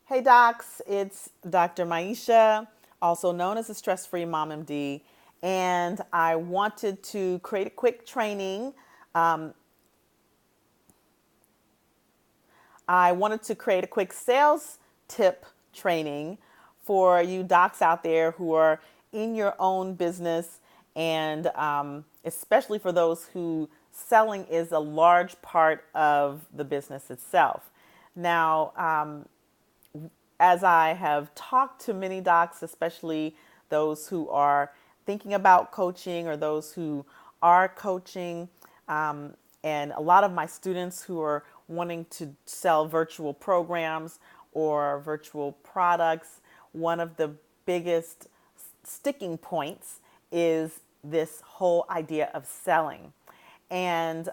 Hey docs, it's Dr. Maisha, also known as the Stress Free Mom MD, and I wanted to create a quick training. Um, I wanted to create a quick sales tip training for you docs out there who are in your own business, and especially for those who selling is a large part of the business itself. Now, as I have talked to many docs, especially those who are thinking about coaching or those who are coaching, and a lot of my students who are wanting to sell virtual programs or virtual products, one of the biggest sticking points is this whole idea of selling. And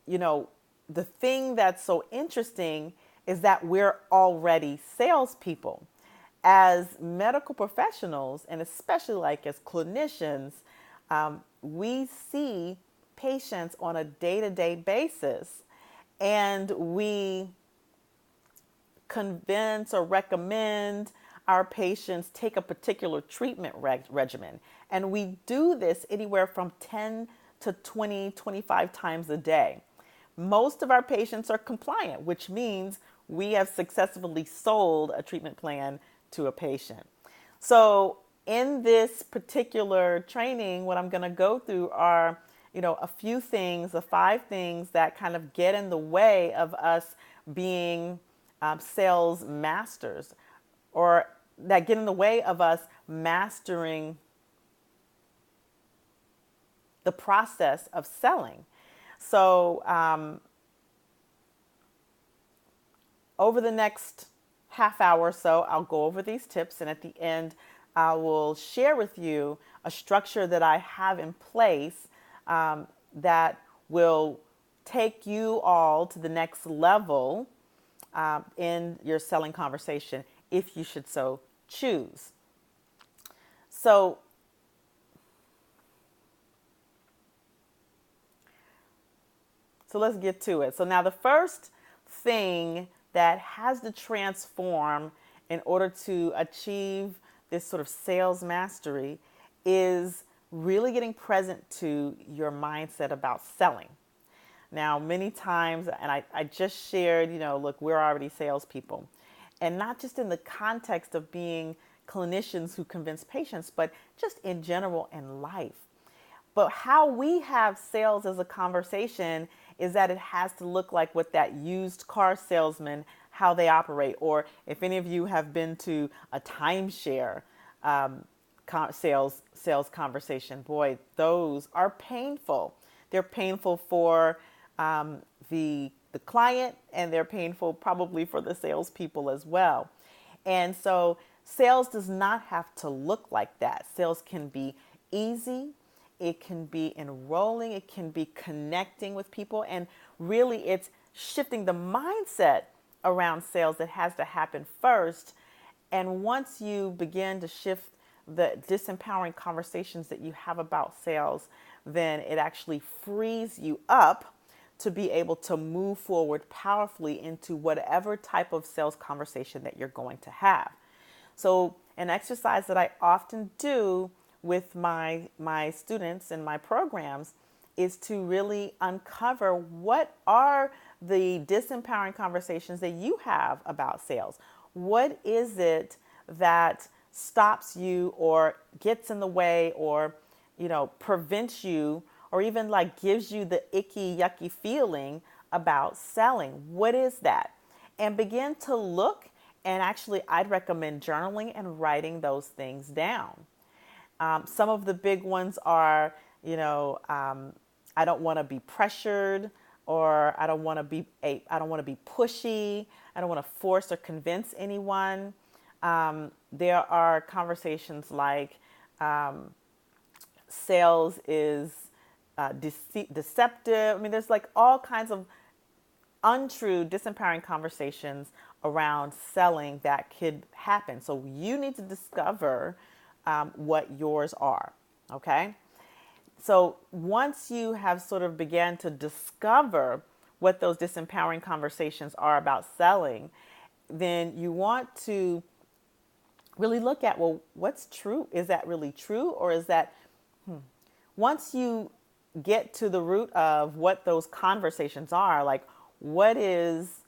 you know, the thing that's so interesting is that we're already salespeople. As medical professionals, and especially like as clinicians, we see patients on a day to day basis and we convince or recommend our patients take a particular treatment regimen. And we do this anywhere from 10 to 20, 25 times a day. Most of our patients are compliant, which means we have successfully sold a treatment plan to a patient. So, in this particular training, what I'm going to go through are, a few things, the five things that kind of get in the way of us being sales masters, or that get in the way of us mastering the process of selling. So, over the next half hour or so, I'll go over these tips, and at the end, I will share with you a structure that I have in place that will take you all to the next level in your selling conversation if you should so choose. So, so let's get to it. So now the first thing that has to transform in order to achieve this sort of sales mastery is really getting present to your mindset about selling. Now, many times, and I just shared, look, we're already salespeople. And not just in the context of being clinicians who convince patients, but just in general in life. But how we have sales as a conversation is that it has to look like what that used car salesman, how they operate. Or if any of you have been to a timeshare sales conversation, boy, those are painful. They're painful for the client, and they're painful probably for the salespeople as well. And so sales does not have to look like that. Sales can be easy, it can be enrolling, it can be connecting with people, and really it's shifting the mindset around sales that has to happen first. And once you begin to shift the disempowering conversations that you have about sales, then it actually frees you up to be able to move forward powerfully into whatever type of sales conversation that you're going to have. So, an exercise that I often do with my students in my programs is to really uncover what are the disempowering conversations that you have about sales. What is it that stops you or gets in the way, or prevents you, or even like gives you the icky yucky feeling about selling? What is that? And begin to look, and actually I'd recommend journaling and writing those things down. Some of the big ones are, I don't want to be pressured, or I don't want to be pushy. I don't want to force or convince anyone. There are conversations like sales is deceptive. I mean, there's like all kinds of untrue, disempowering conversations around selling that could happen. So you need to discover what yours are. Okay. So once you have sort of began to discover what those disempowering conversations are about selling, then you want to really look at, well, what's true? Is that really true? Or is that, once you get to the root of what those conversations are, like what is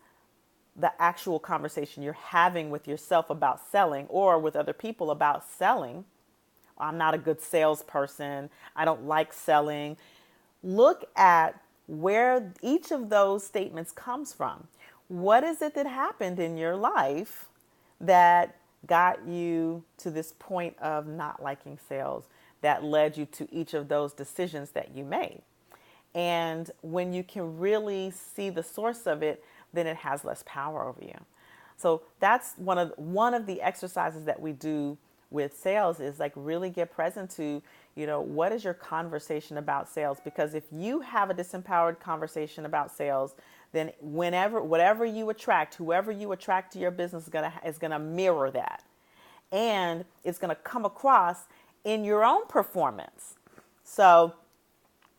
the actual conversation you're having with yourself about selling or with other people about selling? I'm not a good salesperson. I don't like selling. Look at where each of those statements comes from. What is it that happened in your life that got you to this point of not liking sales, that led you to each of those decisions that you made? And when you can really see the source of it, then it has less power over you. So that's one of the exercises that we do with sales, is like really get present to, what is your conversation about sales? Because if you have a disempowered conversation about sales, then whatever you attract, whoever you attract to your business is gonna mirror that. And it's gonna come across in your own performance. So,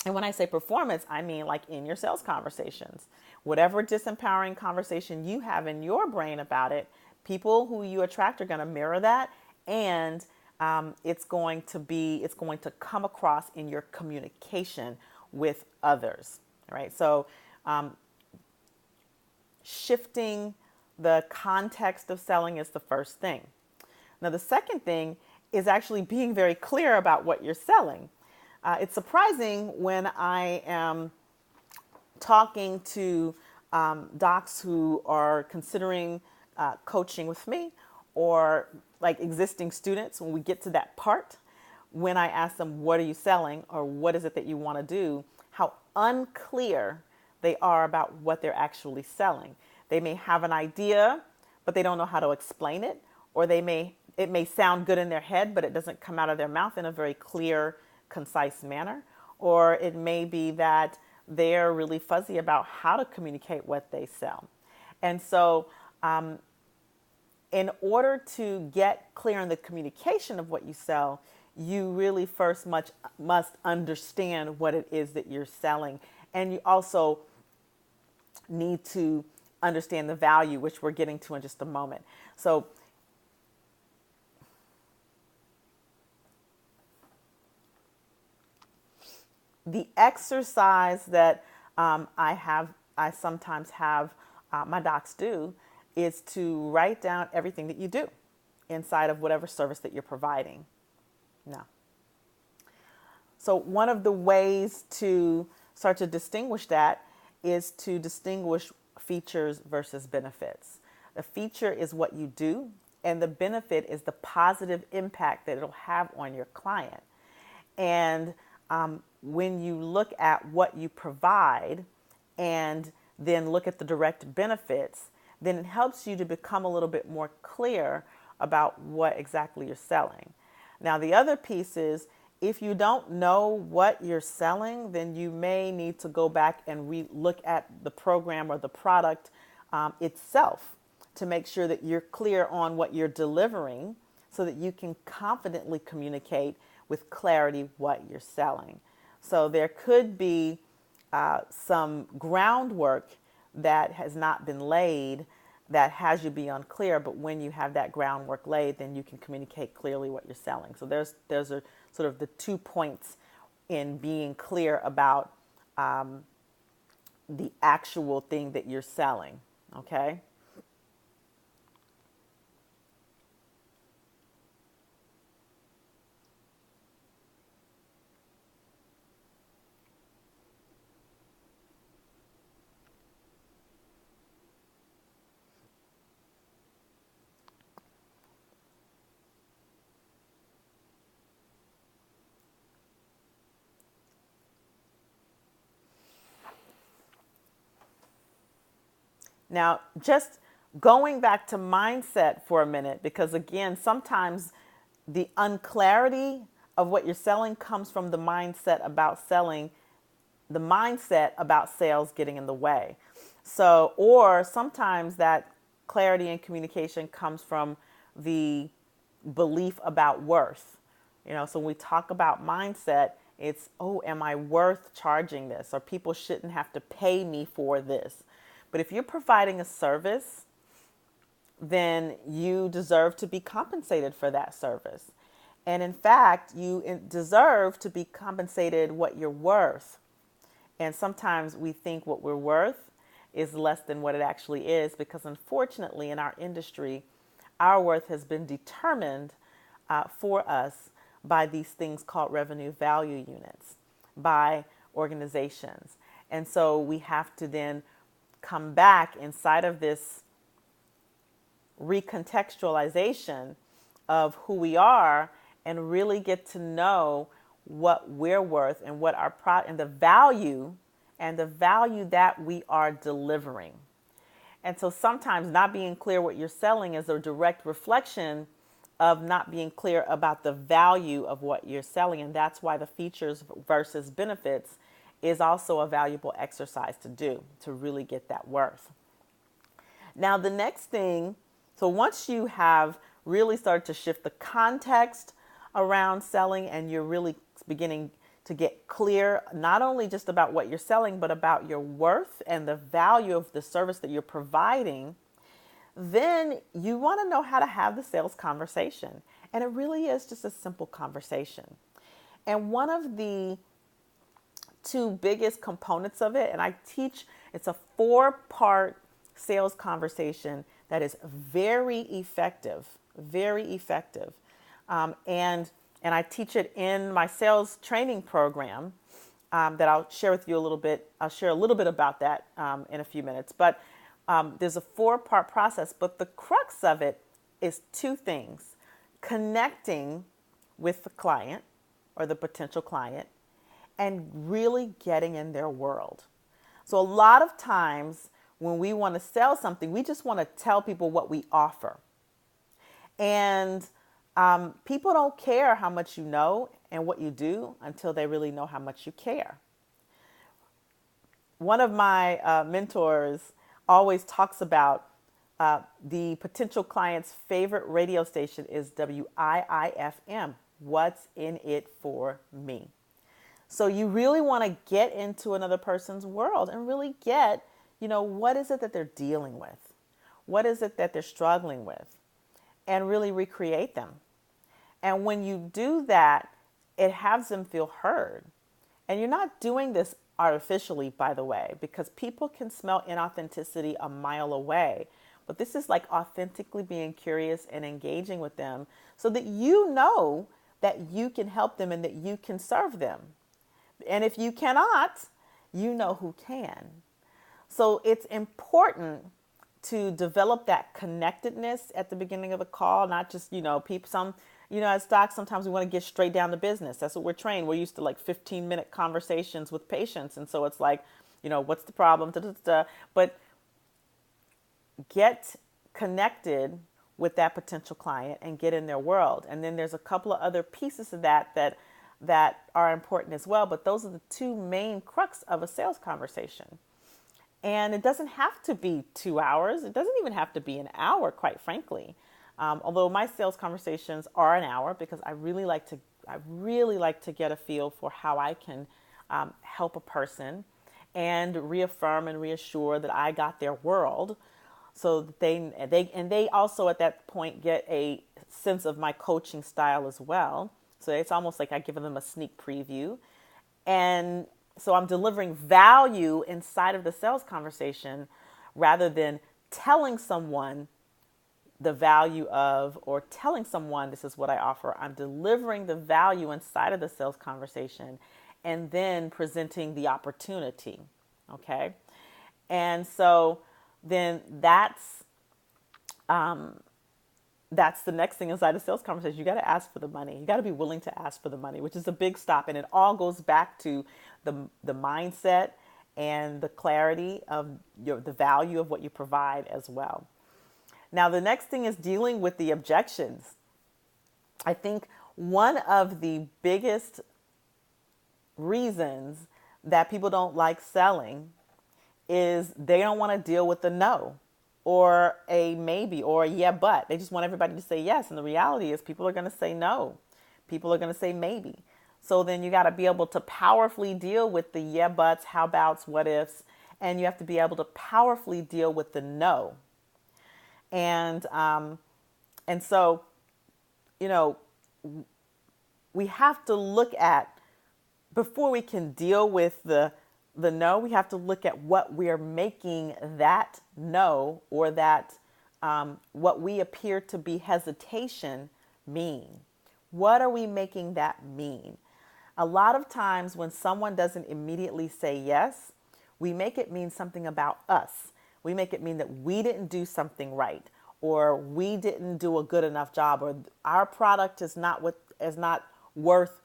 and when I say performance, I mean like in your sales conversations. Whatever disempowering conversation you have in your brain about it, people who you attract are going to mirror that, and it's going to come across in your communication with others, right? So, shifting the context of selling is the first thing. Now, the second thing is actually being very clear about what you're selling. It's surprising when I am talking to docs who are considering coaching with me, or like existing students, when we get to that part, when I ask them, what are you selling, or what is it that you want to do, how unclear they are about what they're actually selling. They may have an idea, but they don't know how to explain it, or it may sound good in their head, but it doesn't come out of their mouth in a very clear, concise manner. Or it may be that they're really fuzzy about how to communicate what they sell. And so in order to get clear in the communication of what you sell, you really first must understand what it is that you're selling. And you also need to understand the value, which we're getting to in just a moment. So the exercise that I sometimes have my docs do is to write down everything that you do inside of whatever service that you're providing. Now, so one of the ways to start to distinguish that is to distinguish features versus benefits. The feature is what you do, and the benefit is the positive impact that it'll have on your client. And when you look at what you provide and then look at the direct benefits, then it helps you to become a little bit more clear about what exactly you're selling. Now, the other piece is, if you don't know what you're selling, then you may need to go back and look at the program or the product itself to make sure that you're clear on what you're delivering, so that you can confidently communicate with clarity what you're selling. So there could be some groundwork that has not been laid that has you be unclear, but when you have that groundwork laid, then you can communicate clearly what you're selling. So those are sort of the 2 points in being clear about the actual thing that you're selling, okay? Now, just going back to mindset for a minute, because again, sometimes the unclarity of what you're selling comes from the mindset about selling, the mindset about sales getting in the way. So, or sometimes that clarity and communication comes from the belief about worth. So when we talk about mindset, it's, oh, am I worth charging this? Or people shouldn't have to pay me for this. But if you're providing a service then you deserve to be compensated for that service. And in fact, you deserve to be compensated what you're worth. And sometimes we think what we're worth is less than what it actually is, because unfortunately in our industry, our worth has been determined for us by these things called revenue value units, by organizations. And so we have to then come back inside of this recontextualization of who we are and really get to know what we're worth and what our and the value that we are delivering. And so sometimes not being clear what you're selling is a direct reflection of not being clear about the value of what you're selling. And that's why the features versus benefits is also a valuable exercise to do to really get that worth. Now, the next thing, so once you have really started to shift the context around selling and you're really beginning to get clear, not only just about what you're selling, but about your worth and the value of the service that you're providing, then you want to know how to have the sales conversation. And it really is just a simple conversation. And one of the two biggest components of it, and I teach, it's a 4-part sales conversation that is very effective, very effective. And I teach it in my sales training program that I'll share with you a little bit. I'll share a little bit about that in a few minutes. But there's a 4-part process. But the crux of it is 2 things: connecting with the client or the potential client and really getting in their world. So a lot of times when we want to sell something, we just want to tell people what we offer. And people don't care how much you know and what you do until they really know how much you care. One of my mentors always talks about the potential client's favorite radio station is WIIFM. What's in it for me? So you really want to get into another person's world and really get, what is it that they're dealing with? What is it that they're struggling with? And really recreate them. And when you do that, it has them feel heard. And you're not doing this artificially, by the way, because people can smell inauthenticity a mile away. But this is like authentically being curious and engaging with them so that you know that you can help them and that you can serve them. And if you cannot, you know who can. So it's important to develop that connectedness at the beginning of the call, not just, people, as docs, sometimes we want to get straight down to business. That's what we're trained. We're used to 15-minute conversations with patients. And so it's like, what's the problem? Da, da, da. But get connected with that potential client and get in their world. And then there's a couple of other pieces of that are important as well. But those are the 2 main crux of a sales conversation. And it doesn't have to be 2 hours. It doesn't even have to be an hour, quite frankly. Although my sales conversations are an hour, because I really like to get a feel for how I can help a person and reaffirm and reassure that I got their world, so that they also at that point get a sense of my coaching style as well. So it's almost like I give them a sneak preview, and so I'm delivering value inside of the sales conversation rather than telling someone the value of, or telling someone this is what I offer. I'm delivering the value inside of the sales conversation and then presenting the opportunity. Okay. And so then that's the next thing inside the sales conversation. You got to ask for the money. You got to be willing to ask for the money, which is a big stop. And it all goes back to the mindset and the clarity of the value of what you provide as well. Now, the next thing is dealing with the objections. I think one of the biggest reasons that people don't like selling is they don't want to deal with the no or a maybe or a yeah, but. They just want everybody to say yes. And the reality is people are going to say no. People are going to say maybe. So then you got to be able to powerfully deal with the yeah, buts, how abouts, what ifs, and you have to be able to powerfully deal with the no. And and so, you know, we have to look at, before we can deal with the no, we have to look at what we are making that no, or that what we appear to be hesitation mean. What are we making that mean? A lot of times when someone doesn't immediately say yes, we make it mean something about us. We make it mean that we didn't do something right, or we didn't do a good enough job, or our product is not worth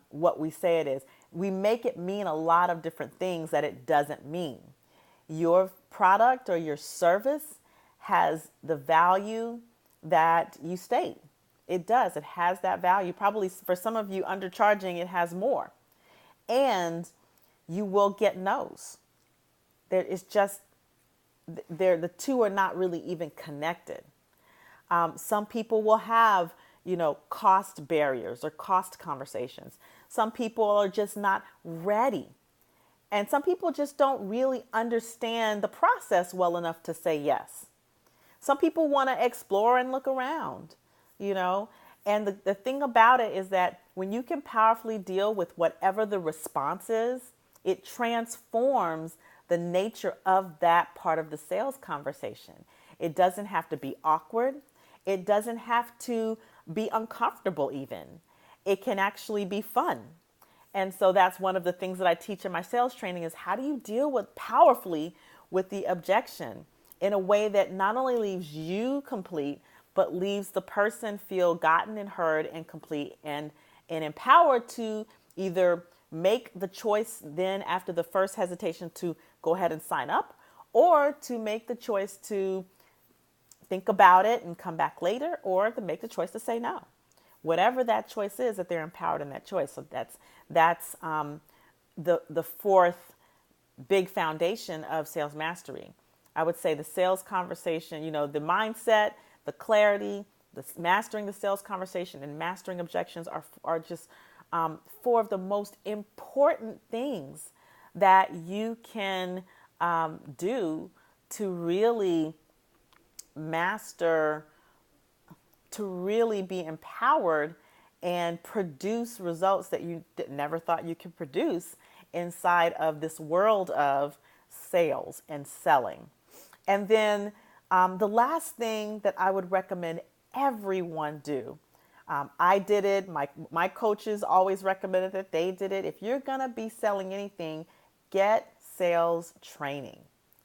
what we say it is. We make it mean a lot of different things that it doesn't mean. Your product or your service has the value that you state. It does. It has that value. Probably for some of you, undercharging, it has more. And you will get no's. There is just, the two are not really even connected. Some people will have, cost barriers or cost conversations. Some people are just not ready. And some people just don't really understand the process well enough to say yes. Some people want to explore and look around, And the thing about it is that when you can powerfully deal with whatever the response is, it transforms the nature of that part of the sales conversation. It doesn't have to be awkward. It doesn't have to be uncomfortable even. It can actually be fun. And so that's one of the things that I teach in my sales training is how do you deal with powerfully with the objection in a way that not only leaves you complete, but leaves the person feel gotten and heard and complete and empowered to either make the choice then after the first hesitation to go ahead and sign up, or to make the choice to think about it and come back later, or to make the choice to say no. Whatever that choice is, that they're empowered in that choice. So that's the fourth big foundation of sales mastery. I would say the sales conversation, the mindset, the clarity, the mastering the sales conversation, and mastering objections are just four of the most important things that you can do to really master, to really be empowered and produce results that you never thought you could produce inside of this world of sales and selling. And then the last thing that I would recommend everyone do, I did it, my coaches always recommended that they did it. If you're going to be selling anything, get sales training.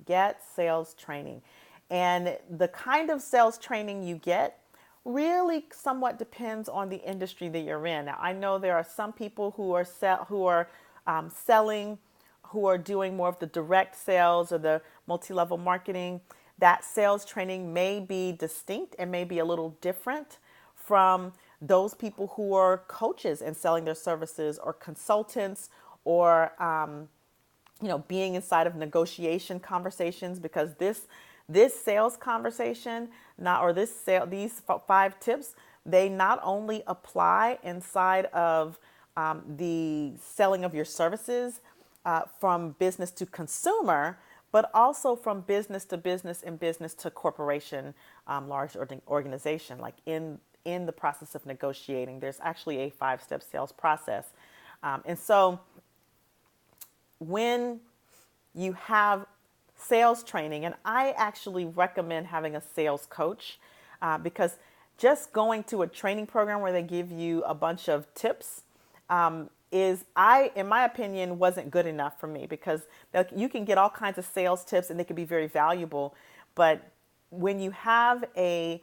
Get sales training. And the kind of sales training you get really somewhat depends on the industry that you're in. Now, I know there are some people who are selling, who are doing more of the direct sales or the multi-level marketing. That sales training may be distinct and may be a little different from those people who are coaches and selling their services, or consultants, or being inside of negotiation conversations, because this sales conversation, these 5 tips, they not only apply inside of the selling of your services from business to consumer, but also from business to business and business to corporation, large organization. Like in the process of negotiating, there's actually a 5-step sales process. And so when you have sales training, and I actually recommend having a sales coach because just going to a training program where they give you a bunch of tips in my opinion, wasn't good enough for me, because you can get all kinds of sales tips and they can be very valuable. But when you have a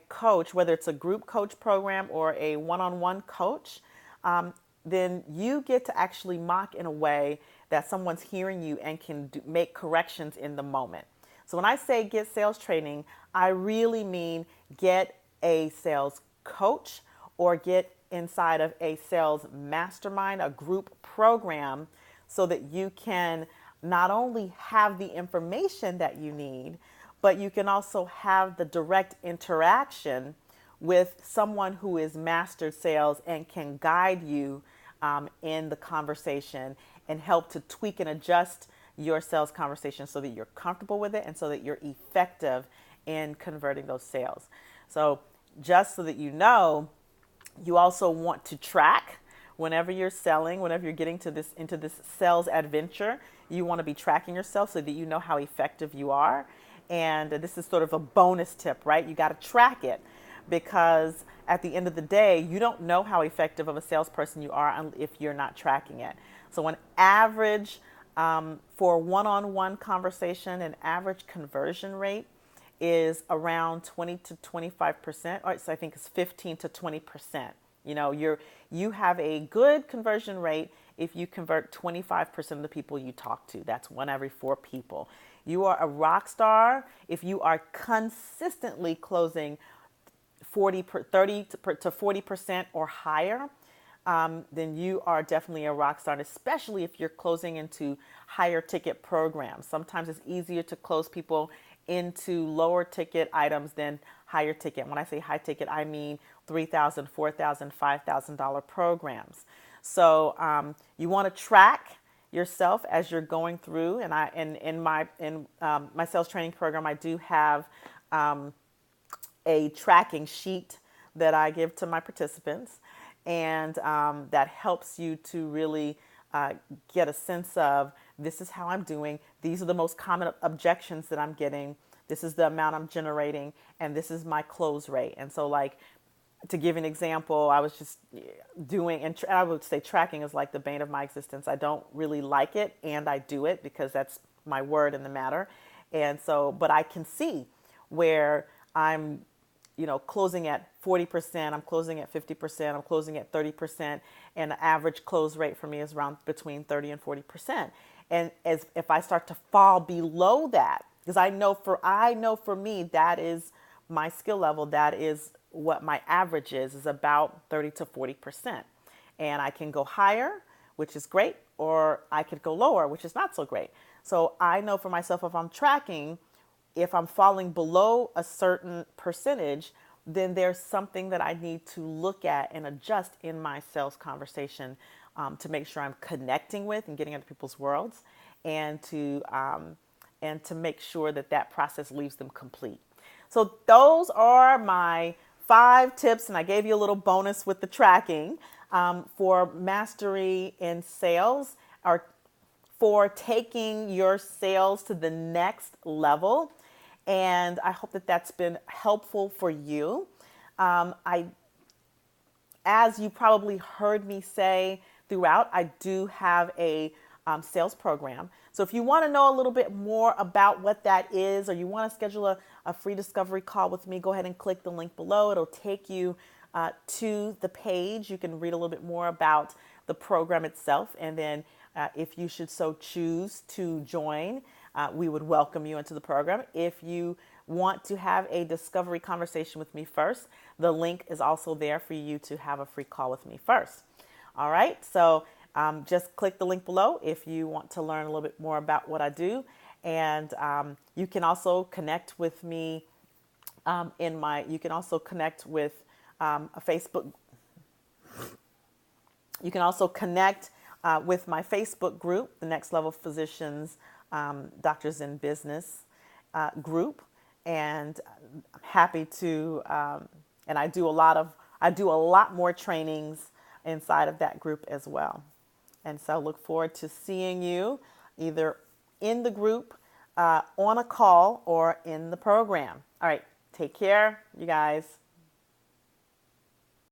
coach, whether it's a group coach program or a one-on-one coach, then you get to actually mock in a way that someone's hearing you and can make corrections in the moment. So when I say get sales training, I really mean get a sales coach or get inside of a sales mastermind, a group program, so that you can not only have the information that you need, but you can also have the direct interaction with someone who is mastered sales and can guide you in the conversation and help to tweak and adjust your sales conversation so that you're comfortable with it and so that you're effective in converting those sales. So just so that you know, you also want to track whenever you're selling, whenever you're getting to this into this sales adventure, you want to be tracking yourself so that you know how effective you are. And this is sort of a bonus tip, right? You got to track it because at the end of the day, you don't know how effective of a salesperson you are if you're not tracking it. So, an average for one-on-one conversation, an average conversion rate is around 20 to 25%, or so I think it's 15 to 20%. You know, you have a good conversion rate if you convert 25% of the people you talk to. That's one every four people. You are a rock star if you are consistently closing 30 to 40% or higher. Then you are definitely a rock star, especially if you're closing into higher ticket programs. Sometimes it's easier to close people into lower ticket items than higher ticket. When I say high ticket, I mean $3,000, $4,000, $5,000 programs. So you want to track yourself as you're going through. And in my sales training program, I do have a tracking sheet that I give to my participants, and that helps you to really get a sense of this is how I'm doing. These are the most common objections that I'm getting. This is the amount I'm generating, and this is my close rate. And so, like, to give an example, I was just doing, and I would say tracking is like the bane of my existence. I don't really like it, and I do it because that's my word in the matter. And so, but I can see where I'm, closing at 40%, I'm closing at 50%, I'm closing at 30%, and the average close rate for me is around between 30 and 40%. And as if I start to fall below that, because I know for me that is my skill level, that is what my average is about 30 to 40%. And I can go higher, which is great, or I could go lower, which is not so great. So I know for myself, if I'm tracking, if I'm falling below a certain percentage, then there's something that I need to look at and adjust in my sales conversation to make sure I'm connecting with and getting into people's worlds, and to make sure that that process leaves them complete. So those are my 5 tips, and I gave you a little bonus with the tracking for mastery in sales, or for taking your sales to the next level. And I hope that that's been helpful for you. As you probably heard me say throughout, I do have a sales program. So if you want to know a little bit more about what that is, or you want to schedule a free discovery call with me, go ahead and click the link below. It'll take you to the page. You can read a little bit more about the program itself. And then if you should so choose to join, we would welcome you into the program. If you want to have a discovery conversation with me first, the link is also there for you to have a free call with me first. All right, so just click the link below if you want to learn a little bit more about what I do. And you can also connect with me you can also connect with a Facebook. You can also connect with my Facebook group, the Next Level Physicians, Doctors in Business group. And I'm happy to, and I do a lot more trainings inside of that group as well. And so look forward to seeing you either in the group, on a call, or in the program. All right, take care, you guys.